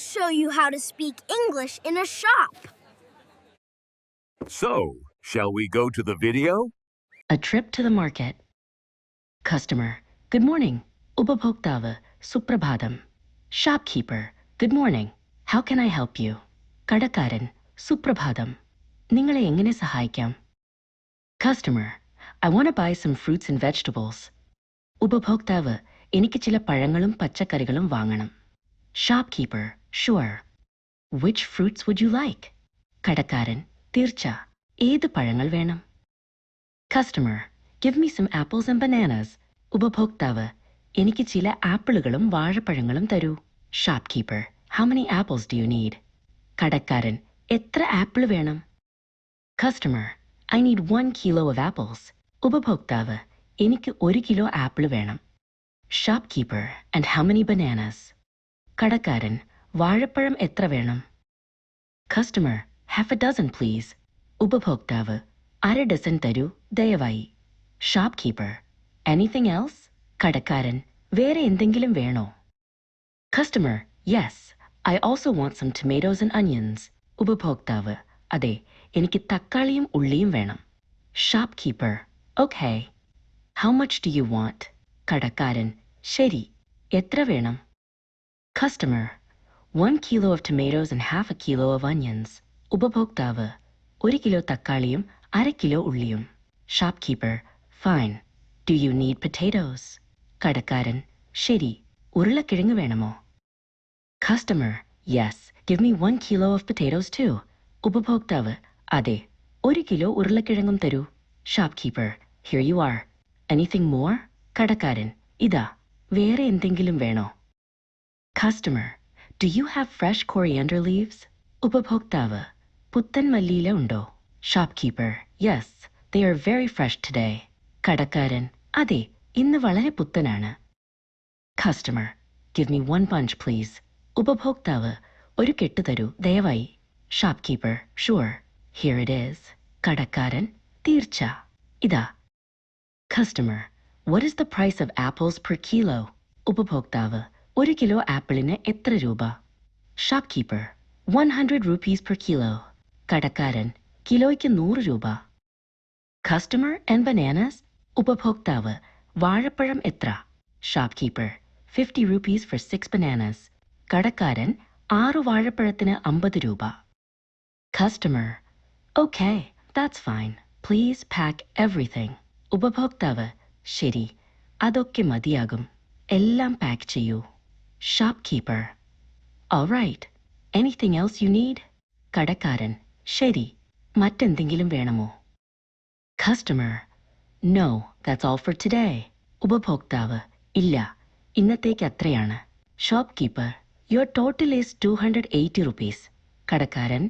show you how to speak English in a shop. So, shall we go to the video? A trip to the market. Customer, good morning. Ubabhoktav, Suprabhadam. Shopkeeper, good morning. How can I help you? Kadakaran, Suprabhadam. Ningale engane sahayikkam? Customer, I want to buy some fruits and vegetables. Ubabhoktav, എനിക്ക് ചില പഴങ്ങളും പച്ചക്കറികളും വാങ്ങണം. Shopkeeper, sure. Which fruits would you like? കടക്കാരൻ, തീർച്ച. ഏത് പഴങ്ങൾ വേണം? Customer, give me some apples and bananas. ഉപഭോക്താവ്, എനിക്ക് ചില ആപ്പിളുകളും വാഴപ്പഴങ്ങളും തരൂ. Shopkeeper, how many apples do you need? കടക്കാരൻ, എത്ര ആപ്പിൾ വേണം? Customer, I need 1 kilo of apples. ഉപഭോക്താവ്, എനിക്ക് 1 കിലോ ആപ്പിൾ വേണം. Shopkeeper, and how many bananas? കടക്കാരൻ, വാഴപ്പഴം എത്ര വേണം? Customer, half a dozen please. ഉപഭോക്താവ്, അര ഡസൻ തരൂ ദയവായി. Shopkeeper, anything else? കടക്കാരൻ, വേറെ എന്തെങ്കിലും വേണോ? Customer, yes, I also want some tomatoes and onions. ഉപഭോക്താവ്, അതെ, എനിക്ക് തക്കാളിയും ഉള്ളിയും വേണം. Shopkeeper, okay. How much do you want? കടക്കാരൻ, ശരി, എത്ര വേണം? Customer, 1 kilo of tomatoes and half a kilo of onions. ഉപഭോക്താവ്, 1 കിലോ തക്കാളിയും അര കിലോ ഉള്ളിയും. Shopkeeper, fine. Do you need potatoes? കടക്കാരൻ, ശരി, ഉരുളക്കിഴങ്ങ് വേണമോ? Customer, yes, give me 1 kilo of potatoes too. ഉപഭോക്താവ്, അതെ, 1 കിലോ ഉരുളക്കിഴങ്ങും തരൂ. Shopkeeper, here you are. Anything more? കടക്കാരൻ, ഇതാ, വേറെ എന്തെങ്കിലും വേണോ? Customer, do you have fresh coriander leaves? ഉപഭോക്താവ്, പുത്തൻ മല്ലിയില ഉണ്ടോ? Shopkeeper, yes, they are very fresh today. കടക്കാരൻ, അതെ, ഇന്ന് വളരെ പുത്തനാണ്. Customer, give me 1 bunch please. ഉപഭോക്താവ്, ഒരു കെട്ട് തരൂ ദയവായി. Shopkeeper, sure. Here it is. കടക്കാരൻ, തീർച്ച, ഇതാ. Customer, what is the price of apples per kilo? ഉപഭോക്താവ്, 1 കിലോ ആപ്പിളിന് എത്ര രൂപ? Shopkeeper, 100 rupees per kilo. കടക്കാരൻ, കിലോയ്ക്ക് 100 രൂപ. Customer and bananas? ഉപഭോക്താവ്, വാഴപ്പഴം എത്ര? Shopkeeper, 50 rupees for 6 bananas. കടക്കാരൻ, 6 വാഴപ്പഴത്തിന് 50 രൂപ. Customer, okay, that's fine. Please pack everything. ഉപഭോക്താവ്, ശരി, അതൊക്കെ മതിയാകും. എല്ലാം പാക്ക് ചെയ്യൂ. Shopkeeper, all right. Anything else you need? കടക്കാരൻ, ശരി, മറ്റെന്തെങ്കിലും വേണമോ? Customer, no, that's all for today. ഉപഭോക്താവ്, ഇല്ല, ഇന്നത്തേക്ക് അത്രയാണ്. Shopkeeper, your total is 280 rupees. കടക്കാരൻ,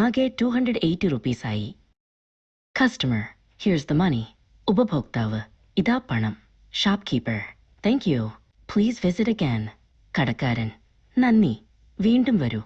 ആകെ 280 rupees ആയി. Customer, here's the money. ഉപഭോക്താവ്, ഇതാ പണം. Shopkeeper, thank you. Please visit again. കടക്കാരൻ, നന്ദി, വീണ്ടും വരൂ.